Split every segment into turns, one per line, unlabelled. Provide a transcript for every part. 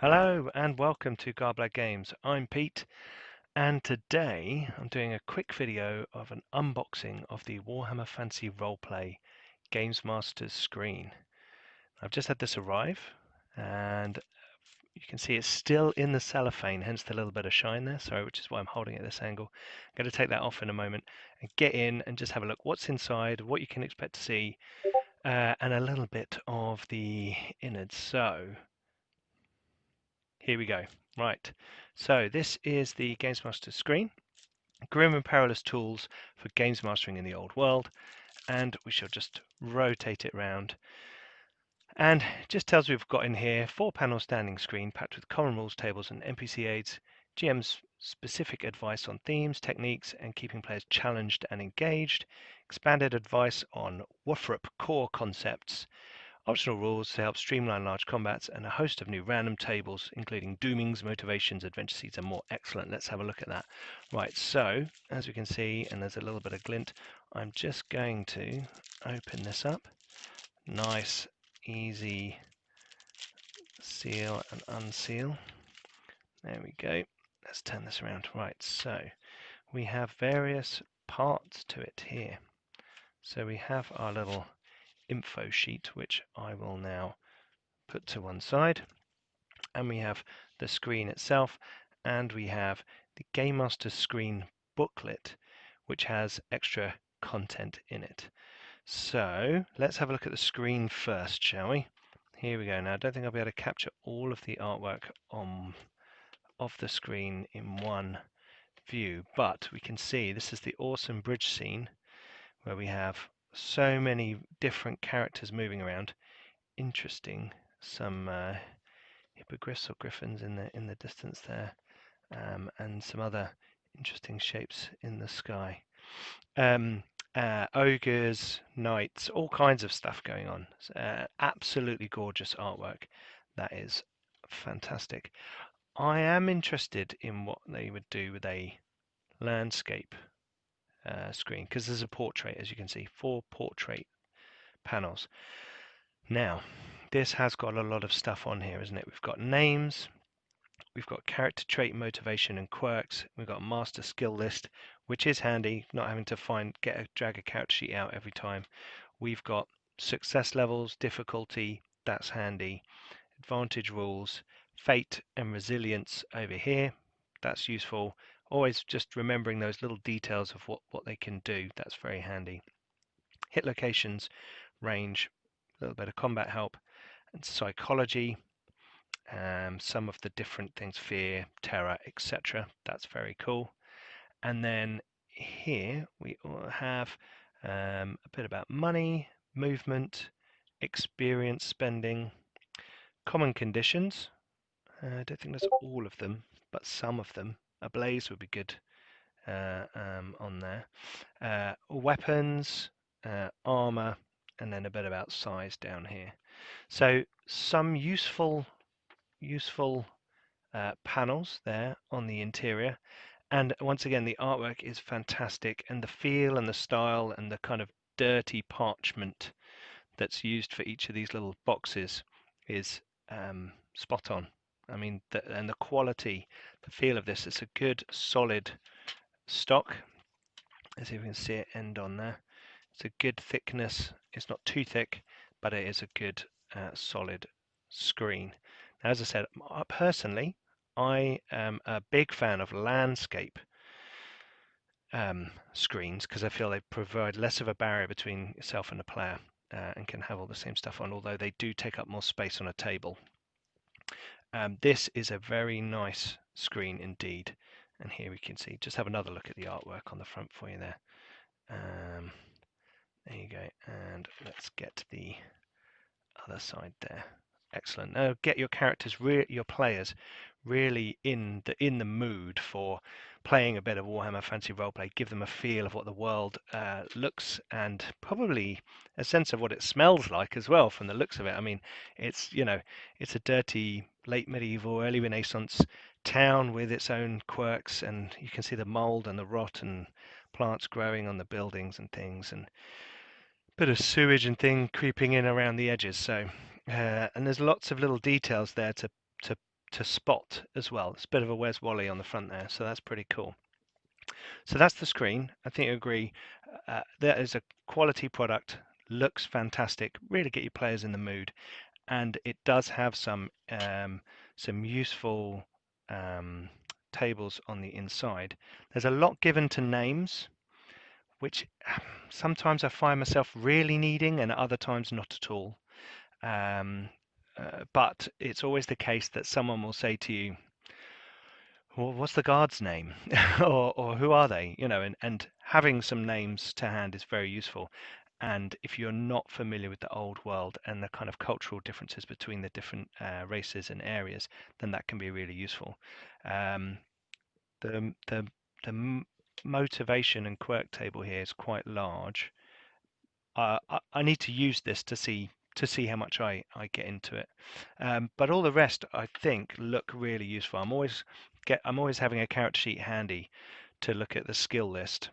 Hello and welcome to Garblag Games. I'm Pete, and today I'm doing a quick video of an unboxing of the Warhammer Fantasy Roleplay Gamemaster screen. I've just had this arrive, and you can see it's still in the cellophane, hence the little bit of shine there, sorry, which is why I'm holding it at this angle. I'm going to take that off in a moment and get in and just have a look what's inside, what you can expect to see, and a little bit of the innards. So here we go. Right, so this is the Gamemaster screen. Grim and perilous tools for games mastering in the old world, and we shall just rotate it round. And it just tells we've got in here 4-panel standing screen packed with common rules tables and NPC aids, GM's specific advice on themes, techniques, and keeping players challenged and engaged, expanded advice on WFRP core concepts, optional rules to help streamline large combats, and a host of new random tables, including doomings, motivations, adventure seeds, and more. Excellent. Let's have a look at that. Right, so as we can see, and there's a little bit of glint, I'm just going to open this up. Nice, easy seal and unseal. There we go. Let's turn this around. Right, so we have various parts to it here. So we have our little info sheet, which I will now put to one side, and we have the screen itself, and we have the Gamemaster Screen Booklet, which has extra content in it. So let's have a look at the screen first, shall we? Here we go. Now I don't think I'll be able to capture all of the artwork of the screen in one view, but we can see this is the awesome bridge scene where we have so many different characters moving around. Interesting, some hippogriffs or griffins in the distance there, and some other interesting shapes in the sky. Ogres, knights, all kinds of stuff going on. Absolutely gorgeous artwork. That is fantastic. I am interested in what they would do with a landscape screen, because there's a portrait, as you can see, 4 portrait panels. Now, this has got a lot of stuff on here, isn't it? We've got names, we've got character trait, motivation, and quirks. We've got a master skill list, which is handy, not having to drag a character sheet out every time. We've got success levels, difficulty, that's handy. Advantage rules, fate and resilience over here, that's useful. Always just remembering those little details of what they can do, that's very handy. Hit locations, range, a little bit of combat help, and psychology, some of the different things, fear, terror, etc. That's very cool. And then here we have a bit about money, movement, experience spending, common conditions. I don't think there's all of them, but some of them. A blaze would be good on there. Weapons, armor, and then a bit about size down here. So some useful panels there on the interior, and once again the artwork is fantastic, and the feel and the style and the kind of dirty parchment that's used for each of these little boxes is spot on. I mean, and the quality, the feel of this, it's a good solid stock. Let's see if we can see it end on there. It's a good thickness. It's not too thick, but it is a good solid screen. Now, as I said, personally, I am a big fan of landscape screens, because I feel they provide less of a barrier between yourself and the player, and can have all the same stuff on, although they do take up more space on a table. This is a very nice screen indeed, and here we can see, just have another look at the artwork on the front for you there. There you go, and let's get the other side there. Excellent. Now get your characters, your players, really in the mood for playing a bit of Warhammer Fantasy Roleplay. Give them a feel of what the world looks, and probably a sense of what it smells like as well, from the looks of it. I mean, it's it's a dirty late medieval, early Renaissance town with its own quirks, and you can see the mold and the rot and plants growing on the buildings and things, and bit of sewage and thing creeping in around the edges. So and there's lots of little details there to to spot as well. It's a bit of a Where's Wally on the front there, so that's pretty cool. So that's the screen. I think you agree. That is a quality product, looks fantastic, really get your players in the mood, and it does have some useful tables on the inside. There's a lot given to names, which sometimes I find myself really needing, and other times not at all. But it's always the case that someone will say to you, well, what's the guard's name? or who are they? And having some names to hand is very useful. And if you're not familiar with the old world and the kind of cultural differences between the different races and areas, then that can be really useful. Um, the motivation and quirk table here is quite large. I need to use this to see how much I get into it. But all the rest I think look really useful. I'm always having a character sheet handy to look at the skill list,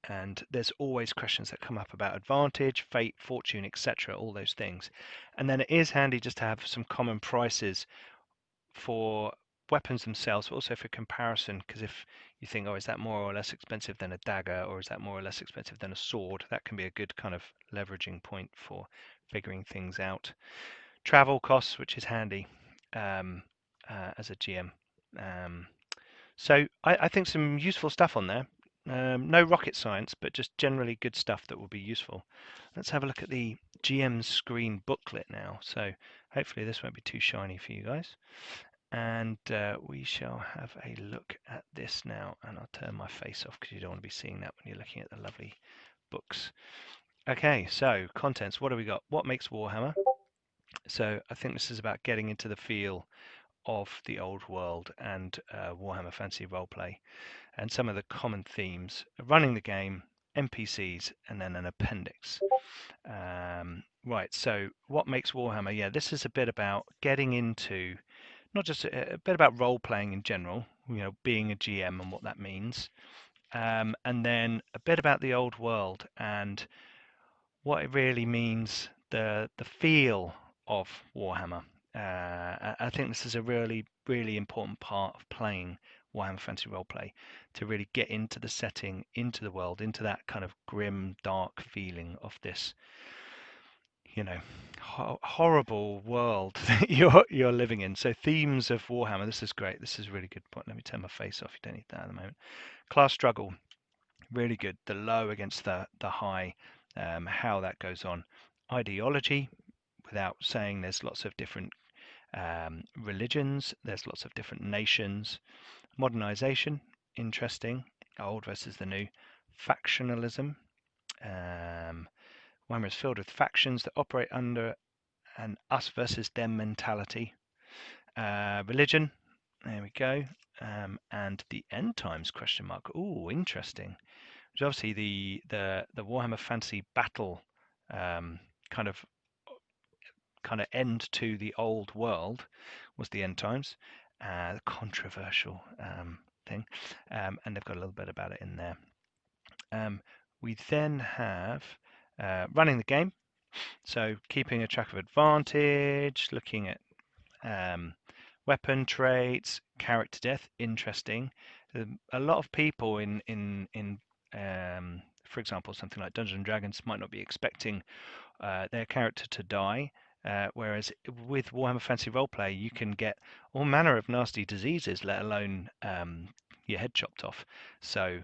and there's always questions that come up about advantage, fate, fortune, etc. All those things, and then it is handy just to have some common prices for weapons themselves, but also for comparison, because if you think, oh, is that more or less expensive than a dagger, or is that more or less expensive than a sword, that can be a good kind of leveraging point for figuring things out. Travel costs, which is handy as a GM. So I think some useful stuff on there. No rocket science, but just generally good stuff that will be useful. Let's have a look at the GM screen booklet now. So hopefully this won't be too shiny for you guys. And we shall have a look at this now, and I'll turn my face off because you don't want to be seeing that when you're looking at the lovely books. Okay, so contents, what do we got? What makes Warhammer? So I think this is about getting into the feel of the old world and Warhammer Fantasy Roleplay, and some of the common themes: running the game, NPCs, and then an appendix. Right, so what makes Warhammer? Yeah, this is a bit about getting into not just a bit about role playing in general, being a GM and what that means, and then a bit about the old world and what it really means, the feel of Warhammer. I think this is a really, really important part of playing Warhammer Fantasy Roleplay, to really get into the setting, into the world, into that kind of grim, dark feeling of this, horrible world that you're living in. So themes of Warhammer. This is great. This is a really good point. Let me turn my face off. You don't need that at the moment. Class struggle, really good. The low against the high, how that goes on. Ideology, without saying, there's lots of different religions. There's lots of different nations. Modernization, interesting. Old versus the new. Factionalism. Warhammer is filled with factions that operate under an us versus them mentality. Religion, there we go. And the end times question mark. Oh, interesting. Which obviously the Warhammer Fantasy battle kind of end to the old world was the end times. Controversial thing, and they've got a little bit about it in there. We then have running the game. So keeping a track of advantage, looking at weapon traits, character death, interesting. A lot of people in for example, something like Dungeons and Dragons might not be expecting their character to die, whereas with Warhammer Fantasy Roleplay, you can get all manner of nasty diseases, let alone your head chopped off. So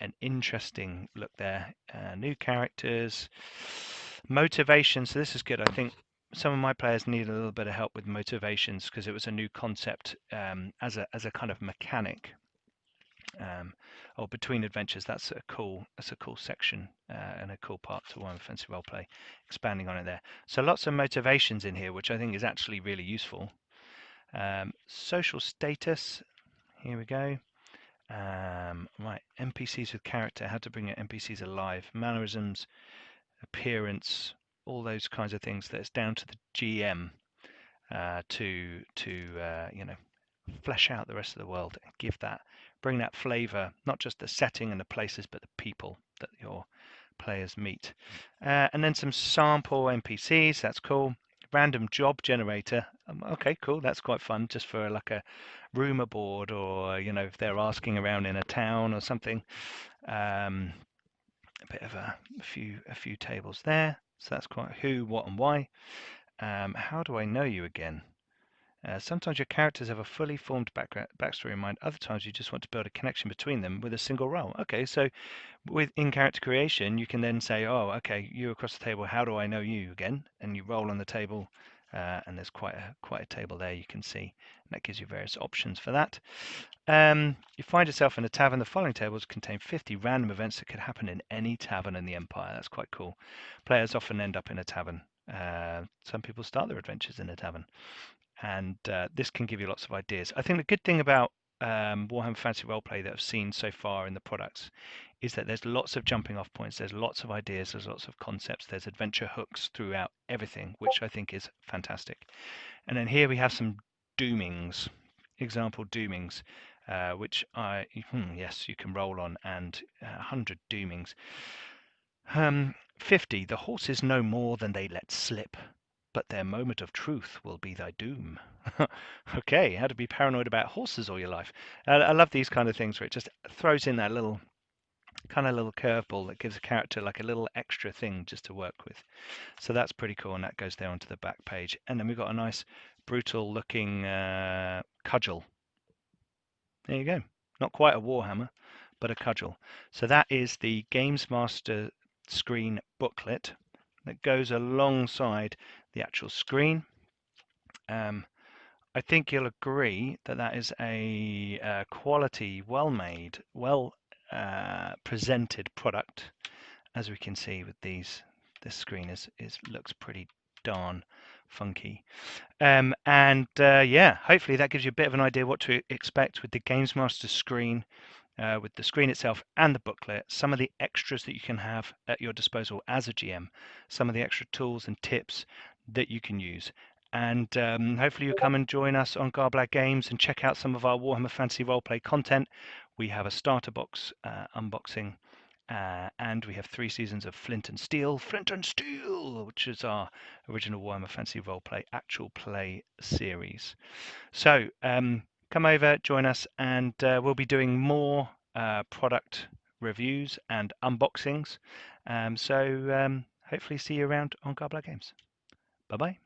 an interesting look there. New characters, motivation. So this is good. I think some of my players need a little bit of help with motivations because it was a new concept as a kind of mechanic. Or between adventures, that's a cool section and a cool part to Warhammer Fantasy Roleplay. Expanding on it there. So lots of motivations in here, which I think is actually really useful. Social status. Here we go. Right, NPCs with character, how to bring your NPCs alive, mannerisms, appearance, all those kinds of things. That's down to the GM to flesh out the rest of the world and bring that flavor, not just the setting and the places, but the people that your players meet. And then some sample NPCs. That's cool. random job generator. Okay, cool. That's quite fun, just for like a rumor board, or if they're asking around in a town or something. A bit of a few tables there. So that's quite who, what, and why. How do I know you again? Sometimes your characters have a fully formed backstory in mind. Other times you just want to build a connection between them with a single roll. Okay, so with in-character creation, you can then say, oh, okay, you across the table, how do I know you again? And you roll on the table, and there's quite a table there you can see. And that gives you various options for that. You find yourself in a tavern. The following tables contain 50 random events that could happen in any tavern in the Empire. That's quite cool. Players often end up in a tavern. Some people start their adventures in a tavern. And this can give you lots of ideas. I think the good thing about Warhammer Fantasy Roleplay that I've seen so far in the products is that there's lots of jumping off points, there's lots of ideas, there's lots of concepts, there's adventure hooks throughout everything, which I think is fantastic. And then here we have some doomings, example doomings, which yes, you can roll on, and 100 doomings. 50. The horses know more than they let slip, but their moment of truth will be thy doom. Okay, how to be paranoid about horses all your life. I love these kind of things where it just throws in that little curveball that gives a character like a little extra thing just to work with. So that's pretty cool, and that goes there onto the back page. And then we've got a nice brutal looking cudgel. There you go. Not quite a Warhammer, but a cudgel. So that is the Gamemaster Screen Booklet that goes alongside the actual screen. I think you'll agree that that is a quality, well-made, presented product. As we can see with these, this screen looks pretty darn funky. Yeah, hopefully that gives you a bit of an idea what to expect with the Gamemaster screen, with the screen itself and the booklet, some of the extras that you can have at your disposal as a GM, some of the extra tools and tips that you can use. And hopefully you'll come and join us on Garblag Games and check out some of our Warhammer Fantasy Roleplay content. We have a starter box unboxing, and we have 3 seasons of Flint and Steel, which is our original Warhammer Fantasy Roleplay actual play series. So come over, join us, and we'll be doing more product reviews and unboxings. Hopefully see you around on Garblag Games. Bye-bye.